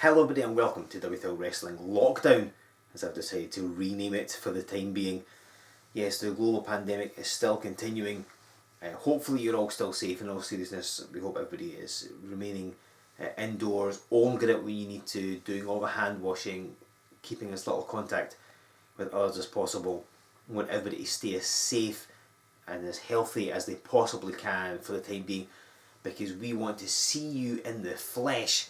Hello everybody and welcome to W3L Wrestling Lockdown, as I've decided to rename it for the time being. Yes, the global pandemic is still continuing. Hopefully you're all still safe. In all seriousness, we hope everybody is remaining indoors, only get out when you need to, doing all the hand washing, keeping as little contact with others as possible. We want everybody to stay as safe and as healthy as they possibly can for the time being, because we want to see you in the flesh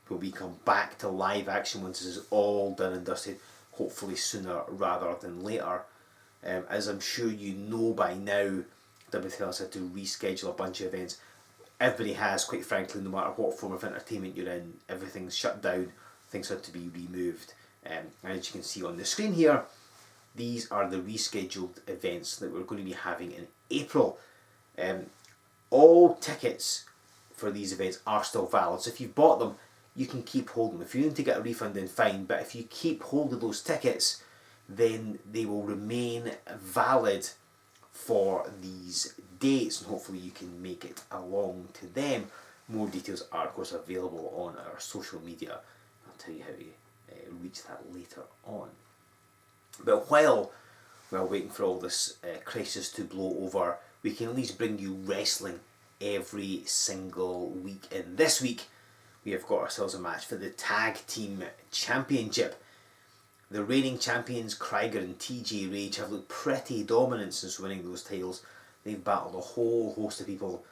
when we come back to live action once this is all done and dusted, hopefully sooner rather than later. As I'm sure you know by now, W3L has had to reschedule a bunch of events. Everybody has, quite frankly, no matter what form of entertainment you're in, everything's shut down, things had to be removed. And as you can see on the screen here, these are the rescheduled events that we're going to be having in April. All tickets for these events are still valid, so if you've bought them, you can keep holding them. If you need to get a refund, then fine, but if you keep hold of those tickets, then they will remain valid for these dates, and hopefully you can make it along to them. More details are of course available on our social media. I'll tell you how to reach that later on. But while we're waiting for all this crisis to blow over, we can at least bring you wrestling every single week. And this week we have got ourselves a match for the Tag Team Championship. The reigning champions Krieger and TJ Rage have looked pretty dominant since winning those titles. They've battled a whole host of people.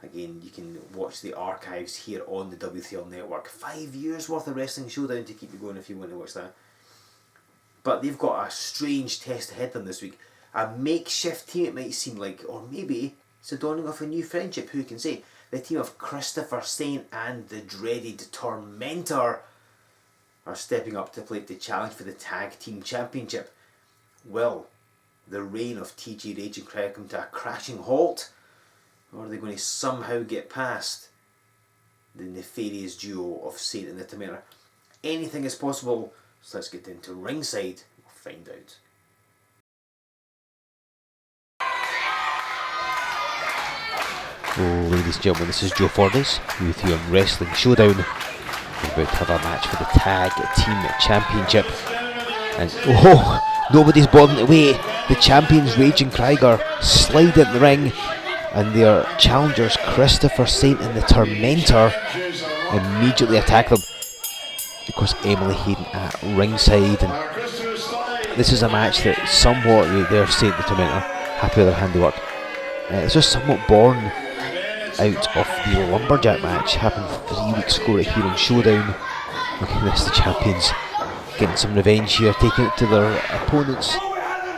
Again, you can watch the archives here on the W3L network. 5 years worth of Wrestling Showdown to keep you going if you want to watch that. But they've got a strange test ahead of them this week. A makeshift team it might seem like, or maybe it's the dawning of a new friendship, who can say? The team of Christopher Saynt and the dreaded Tormentor are stepping up to play the challenge for the Tag Team Championship. Will the reign of TJ Rage Krieger come to a crashing halt, or are they going to somehow get past the nefarious duo of Saynt and the Tormentor? Anything is possible, so let's get into ringside. We'll find out. Ladies and gentlemen, this is Joe Fordyce with you on Wrestling Showdown. We're about to have a match for the Tag Team Championship. And nobody's bothering to wait. The champions Rage and Krieger slide into the ring, and their challengers Christopher Saynt and the Tormentor immediately attack them. Of course, Emily Hayden at ringside, and this is a match that somewhat they're Saynt the Tormentor happy with their handiwork. It's just somewhat born out of the Lumberjack match happened 3 weeks ago right here on Showdown. Look at this, the champions getting some revenge here, taking it to their opponents,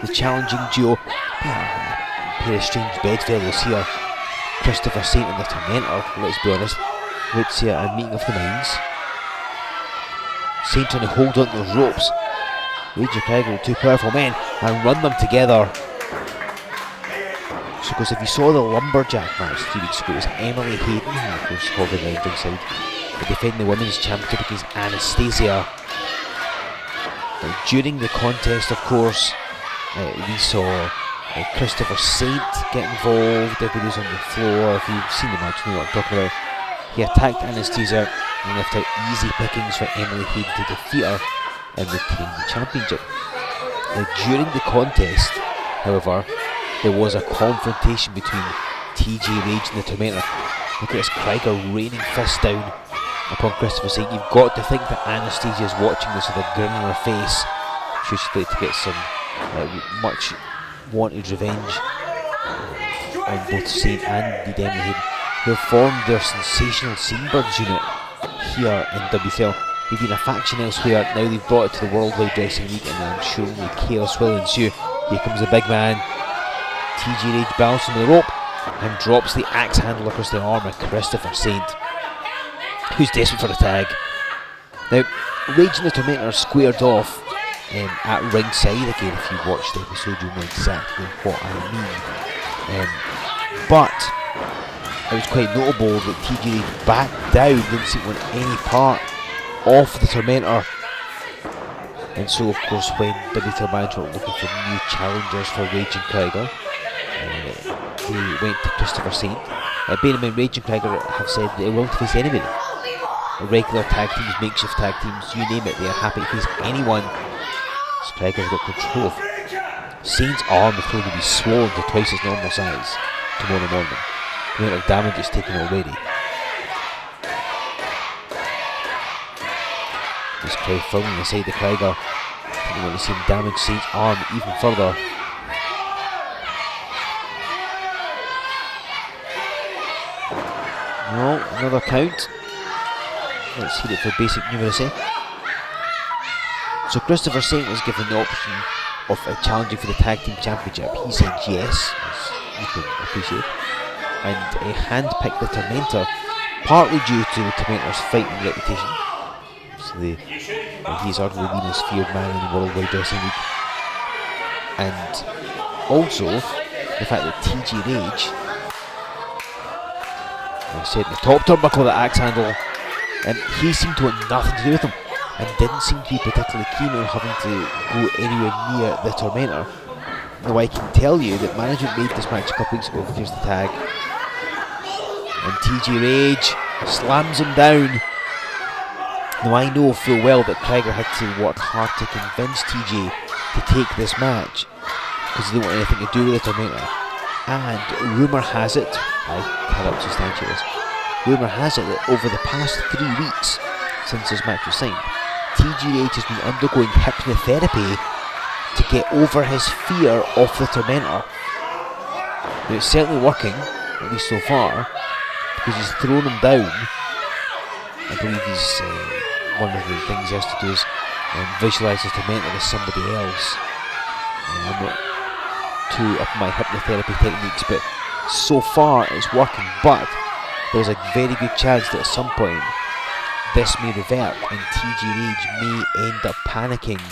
the challenging duo. A pair of strange bedfellows here, Christopher Saynt and the Tormentor. Let's be honest, let's see a meeting of the minds. Saynt trying to hold on to those ropes. Rage and Krieger with two powerful men and run them together. Because if you saw the Lumberjack match 3 weeks ago, it was Emily Hayden, who of course hovered around ringside, defending the women's championship against Anastasia. During the contest, of course, we saw Christopher Saynt get involved. Everybody's on the floor. If you've seen the match, you know what I'm talking about. He attacked Anastasia and left out easy pickings for Emily Hayden to defeat her and retain the championship. Now, during the contest, however, there was a confrontation between TJ Rage and the Tormentor. Look at this, Krieger raining fists down upon Christopher Saynt. You've got to think that Anastasia is watching this with a grin on her face. She's like to get some much wanted revenge on both Saynt and the Emily Hayden, who have formed their sensational Seabirds unit here in W3L. They've been a faction elsewhere, now they've brought it to the Worldwide Wrestling League, and I'm sure only chaos will ensue. Here comes the big man. TJ Rage balances on the rope and drops the axe handle across the arm of Christopher Saynt, who's desperate for a tag. Now, Rage and the Tormentor are squared off at ringside. Again, if you watched the episode, you'll know exactly what I mean. But it was quite notable that TJ Rage backed down, didn't seem to want any part of the Tormentor. And so, of course, when W3L management were looking for new challengers for Rage and Krieger, they went to Christopher Saynt. Bearing in mind, Rage and Krieger have said they are willing to face anybody. regular tag teams, makeshift tag teams, you name it, they are happy to face anyone. So Krieger's got control of Saynt's arm is going to be swollen to twice his normal size tomorrow morning. The amount of damage it's taken already. This crowd filming aside the Krieger. I think we want to see him damage Saynt's arm even further. No, another count. Let's hear it for basic numeracy. So Christopher Saynt was given the option of challenging for the Tag Team Championship. He said yes, as you can appreciate, and hand-picked the Tormentor, partly due to the Tormentor's fighting reputation. So he's arguably the most feared man in the Worldwide Wrestling League. And also the fact that TJ Rage, I said in the top turnbuckle, the axe handle, and he seemed to want nothing to do with him and didn't seem to be particularly keen on having to go anywhere near the Tormentor. Now I can tell you that management made this match a couple weeks ago. Here's the tag, and TJ Rage slams him down. Now I know full well that Krieger had to work hard to convince TJ to take this match because he didn't want anything to do with the Tormentor. And rumour has it, I cannot substantiate this, rumour has it that over the past 3 weeks since this match was signed, TJ Rage has been undergoing hypnotherapy to get over his fear of the Tormentor. Now it's certainly working, at least so far, because he's thrown him down. I believe he's one of the things he has to do is visualise the Tormentor as somebody else. I'm not too up my hypnotherapy techniques, but so far it's working. But there's a very good chance that at some point this may revert and TJ Rage may end up panicking.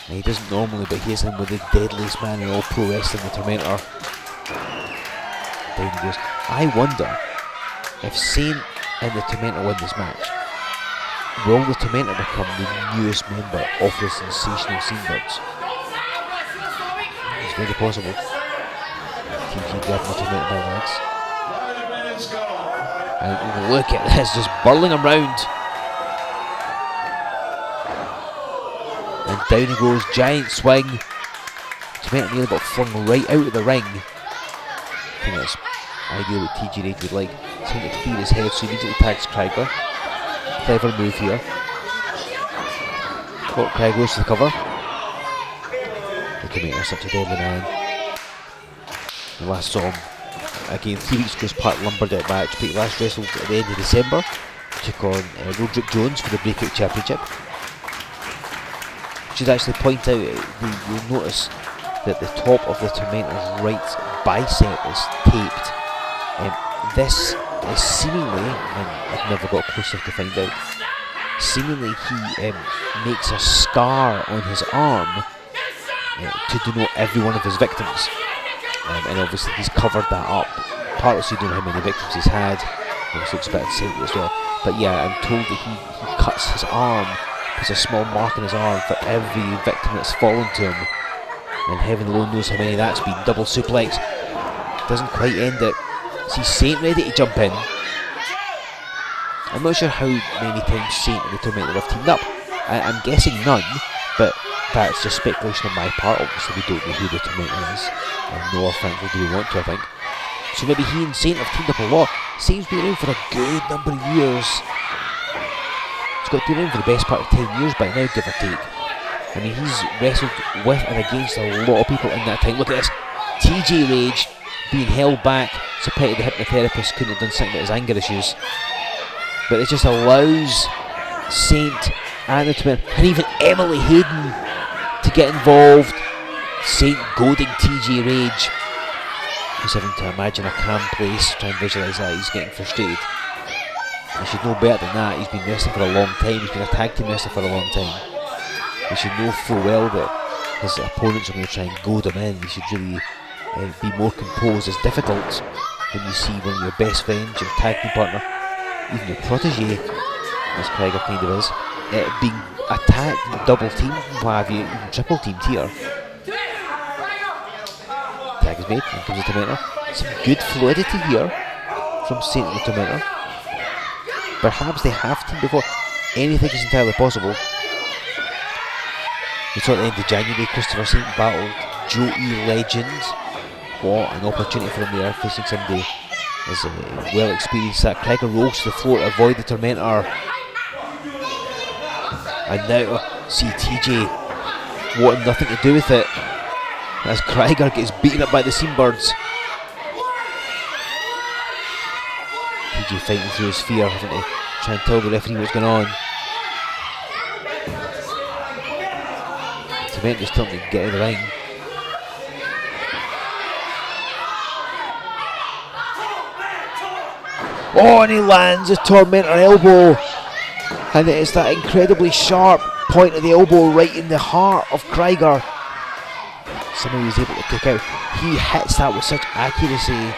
Now, he doesn't normally, but here's him with the deadliest man in all pro wrestling, the Tormentor. Down he goes. I wonder if Saynt and the Tormentor win this match, will the Tormentor become the newest member of the sensational Saintbirds? It's very possible. TJ grabbing the Tormentor by the legs. And look at this, just burling him round. And down he goes, giant swing. Tormentor nearly got flung right out of the ring. I think that's ideal what TJ Rage would like. Saynt to clear his head, so he immediately tags Krieger. Clever move here. Oh, Krieger goes to the cover. The Tormentor's such a deadly man. The last saw him again 3 weeks ago as part of Lumberjack match, but he last wrestled at the end of December. Took on Roderick Jones for the Breakout Championship. Should actually point out, you'll notice that the top of the Tormentor's right bicep is taped. This is seemingly, and I've never got close enough to find out, seemingly he makes a scar on his arm to denote every one of his victims. And obviously he's covered that up, partly so you don't know how many victims he's had, obviously expected Saynt as well. But yeah, I'm told that he cuts his arm, there's a small mark on his arm for every victim that's fallen to him. And heaven alone knows how many that's been. Double suplex, doesn't quite end it. See Saynt ready to jump in. I'm not sure how many times Saynt and the Tormentor have teamed up. I'm guessing none, but that's just speculation on my part. Obviously we don't know who the Tormentor is, and nor frankly do we want to, I think. So maybe he and Saynt have teamed up a lot. Saynt's been around for a good number of years. He's got to be around for the best part of 10 years by now, give or take. I mean, he's wrestled with and against a lot of people in that time. Look at this, TJ Rage being held back. It's a pity the hypnotherapist couldn't have done something about his anger issues. But it just allows Saynt and the Tormentor, and even Emily Hayden, to get involved. Saynt goading TJ Rage. He's having to imagine a calm place, try and visualise that. He's getting frustrated. He should know better than that. He's been wrestling for a long time. He's been a tag team wrestler for a long time. He should know full well that his opponents are going to try and goad him in. He should really be more composed. It's difficult when you see one of your best friends, your tag team partner, even your protege, as Krieger kind of is, being attacked and double teamed, what have you, even triple teamed here. Tag is made, here comes the Tormentor. Some good fluidity here from Saynt and the Tormentor. Perhaps they have teamed before. Anything is entirely possible. We saw at the end of January, Christopher Saynt battled Joe E. Legend. What an opportunity for him there, facing somebody as well experienced that. Krieger rolls to the floor to avoid the Tormentor. And now see TJ wanting nothing to do with it, as Krieger gets beaten up by the Seambirds. TJ fighting through his fear, having to try and tell the referee what's going on. Tormentor just telling him to get out of the ring. Oh, and he lands a Tormentor elbow, and it is that incredibly sharp point of the elbow right in the heart of Krieger. Somehow he was able to kick out. He hits that with such accuracy,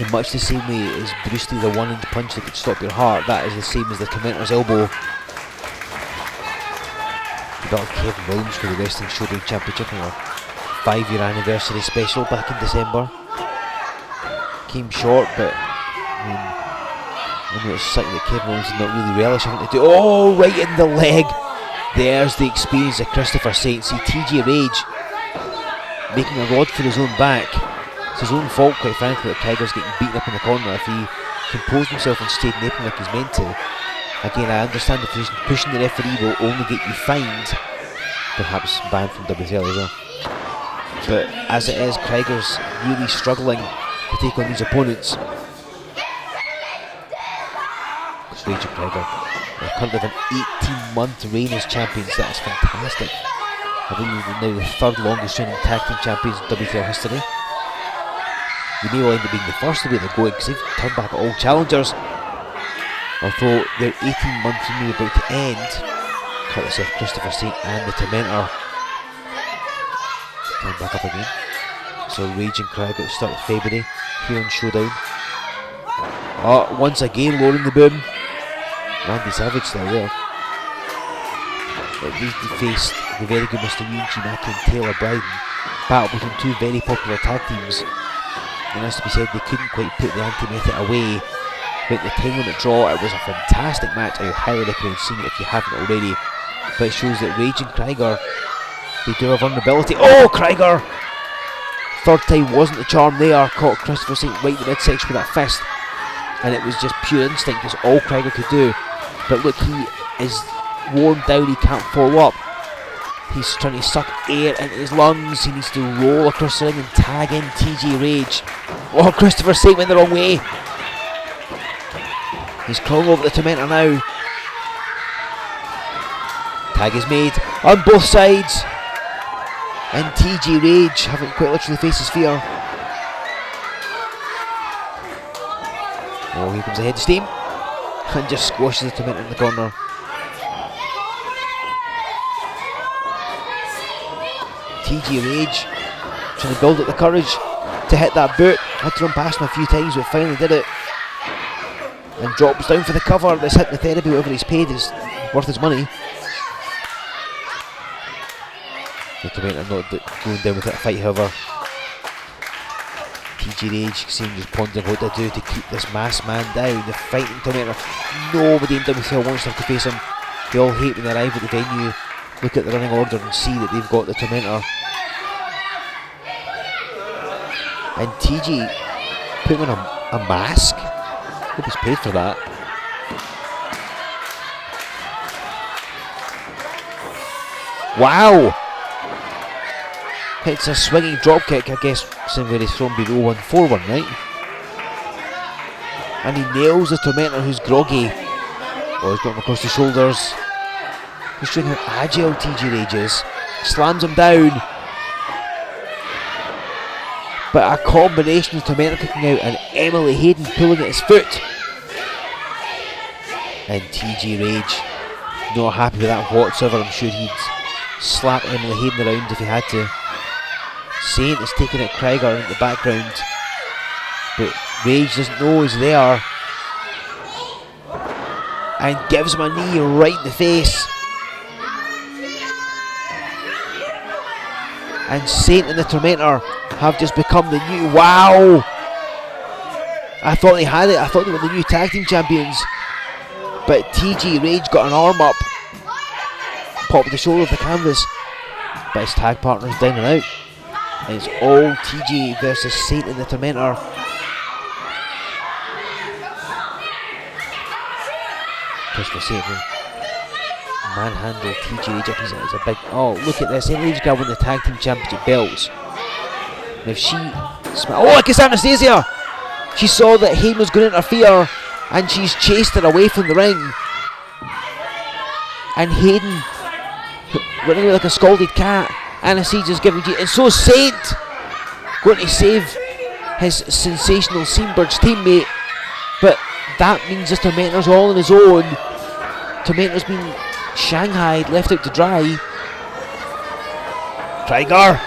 in much the same way as Bruce Lee, the one-inch punch that could stop your heart. That is the same as the Tormentor's elbow. He battled Kevin Williams for the Wrestling Showdown Championship on a 5-year anniversary special back in December. Came short, but I know it's something that Kevin Williams did not really relish having to do. Oh, right in the leg. There's the experience of Christopher Saynt. See TJ Rage making a rod for his own back. It's his own fault, quite frankly, that Krieger's getting beaten up in the corner. If he composed himself and stayed in the apron like he's meant to. Again, I understand the position. Pushing the referee will only get you fined, perhaps banned from W3L as well. But as it is, Krieger's really struggling to take on these opponents. It's Rage Krieger. They currently have an 18-month reign as champions. That is fantastic. I believe they're now the third longest reigning tag team champions in W3L history. They may well end up being the first the way they're going, because they've turned back at all challengers. Although their 18-month reign is about to end, courtesy of Christopher Saynt and the Tormentor. Turn back up again. So Rage and Krieger at the start of February here on Showdown. Oh, once again lowering the boom. Randy Savage still there. They faced the very good Mr. Yuji Maki and Taylor Brydon. Battle between two very popular tag teams. And as to be said, they couldn't quite put the anti-method away. But the time limit draw, it was a fantastic match. I highly recommend seeing it if you haven't already. But it shows that Rage and Krieger, they do have vulnerability. Oh, Krieger! Third time wasn't the charm there. Caught Christopher Saynt right in the midsection with that fist. And it was just pure instinct. That's all Krieger could do. But look, he is worn down. He can't follow up. He's trying to suck air into his lungs. He needs to roll across the ring and tag in TJ Rage. Oh, Christopher Saynt went the wrong way. He's crawling over the Tormentor now. Tag is made on both sides. And TJ Rage having quite literally faced his fear. Oh, here comes a head of steam. And just squashes the Tormentor in the corner. TJ Rage trying to build up the courage to hit that boot. Had to run past him a few times, but finally did it. And drops down for the cover. This hypnotherapy, whatever he's paid, is worth his money. The Tormentor not going down with that fight, however. TJ Rage seems just pondering what to do to keep this masked man down. The fighting Tormentor. Nobody in WCL wants to have to face him. They all hate when they arrive at the venue, look at the running order and see that they've got the Tormentor. And TJ putting on a mask. Hope he's paid for that. Wow! Hits a swinging dropkick, I guess, same way he's thrown below 141, right? And he nails the Tormentor, who's groggy. Oh, he's got him across the shoulders. He's showing how agile TJ Rage is. Slams him down. But a combination of Tormentor kicking out and Emily Hayden pulling at his foot. And TJ Rage not happy with that whatsoever. I'm sure he'd slap Emily Hayden around if he had to. Saynt is taking out Krieger in the background, but Rage doesn't know he's there and gives him a knee right in the face. And Saynt and the Tormentor have just become the new. Wow! I thought they had it. I thought they were the new tag team champions. But TJ Rage got an arm up, popped the shoulder of the canvas, but his tag partner's down and out. And it's all TJ versus Saynt and the Tormentor. Christopher Saynt will manhandle TJ Rage up. He's a big. Oh, look at this. Rage girl won the tag team championship belts. And if she. Oh, I guess Anastasia! She saw that Hayden was going to interfere, and she's chased her away from the ring. And Hayden running away like a scalded cat. Anastasia's giving you, and so is Saynt going to save his sensational Seambird's teammate. But that means this Tormentor's all on his own. Tormentor's been shanghaied, left out to dry. Krieger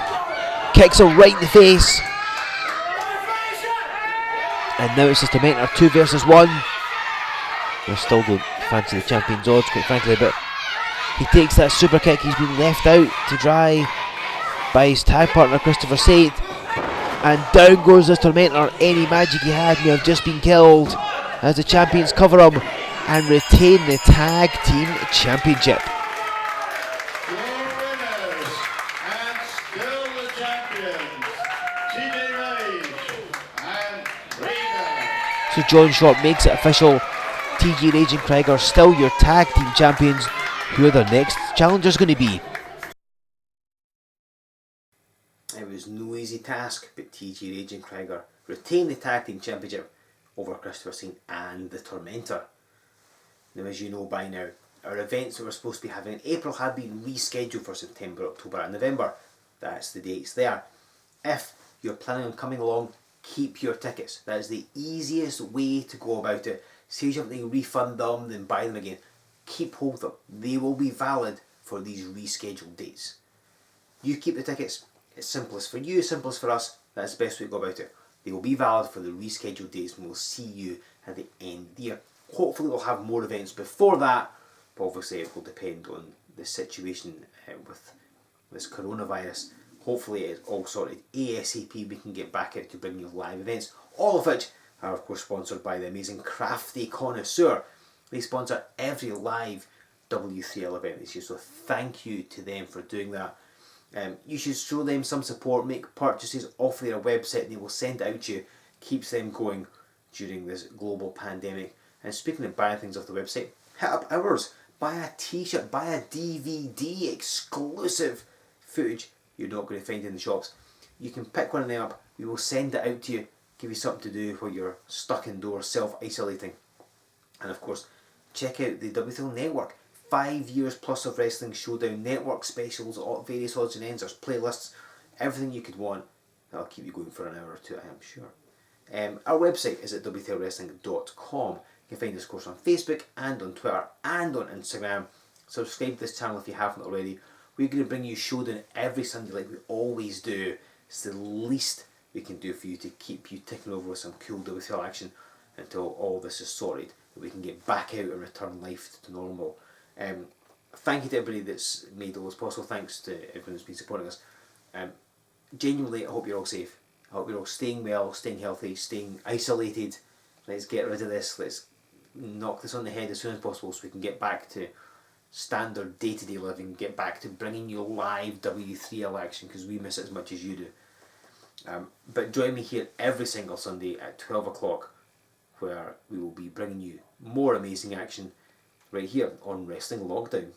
kicks her right in the face. And now it's just Tormentor 2 versus 1. I still don't fancy the champion's odds, quite frankly, but he takes that super kick. He's been left out to dry by his tag partner Christopher Saynt, and down goes this Tormentor. Any magic he had may have just been killed as the champions cover him and retain the Tag Team Championship. Your winners, and still the champions, TJ Rage and Krieger. So John Sharp makes it official. TJ Rage and Krieger still your Tag Team Champions. Who are their next challengers going to be? It was no easy task, but TJ Rage and Krieger retained the Tag Team Championship over Christopher Saynt and the Tormentor. Now, as you know by now, our events that we're supposed to be having in April have been rescheduled for September, October and November. That's the dates there. If you're planning on coming along, keep your tickets. That is the easiest way to go about it. Saves you having to refund them, then buy them again. Keep hold of them. They will be valid for these rescheduled dates. You keep the tickets. It's simplest for you, simplest for us. That's the best way to go about it. They will be valid for the rescheduled dates, and we'll see you at the end of the year. Hopefully we'll have more events before that, but obviously it will depend on the situation with this coronavirus. Hopefully it's all sorted ASAP. We can get back out to bring you live events, all of which are of course sponsored by the amazing Crafty Connoisseur. They sponsor every live W3L event this year, so thank you to them for doing that. You should show them some support, make purchases off their website, and they will send it out to you. Keeps them going during this global pandemic. And speaking of buying things off the website, hit up ours. Buy a t-shirt, buy a DVD, exclusive footage you're not going to find in the shops. You can pick one of them up, we will send it out to you, give you something to do while you're stuck indoors, self-isolating. And of course, check out the W3L Network. 5 years plus of Wrestling Showdown network specials, various odds and ends, there's playlists, everything you could want. That'll keep you going for an hour or two, I am sure. Our website is at W3LWrestling.com. You can find us, of course, on Facebook and on Twitter and on Instagram. Subscribe to this channel if you haven't already. We're going to bring you Showdown every Sunday like we always do. It's the least we can do for you to keep you ticking over with some cool W3L action until all this is sorted, that we can get back out and return life to normal. Thank you to everybody that's made all this possible. Thanks to everyone that's been supporting us. Genuinely, I hope you're all safe. I hope you're all staying well, staying healthy, staying isolated. Let's get rid of this. Let's knock this on the head as soon as possible so we can get back to standard day-to-day living, get back to bringing you live W3L action, because we miss it as much as you do. But join me here every single Sunday at 12 o'clock, where we will be bringing you more amazing action right here on Wrestling Lockdown.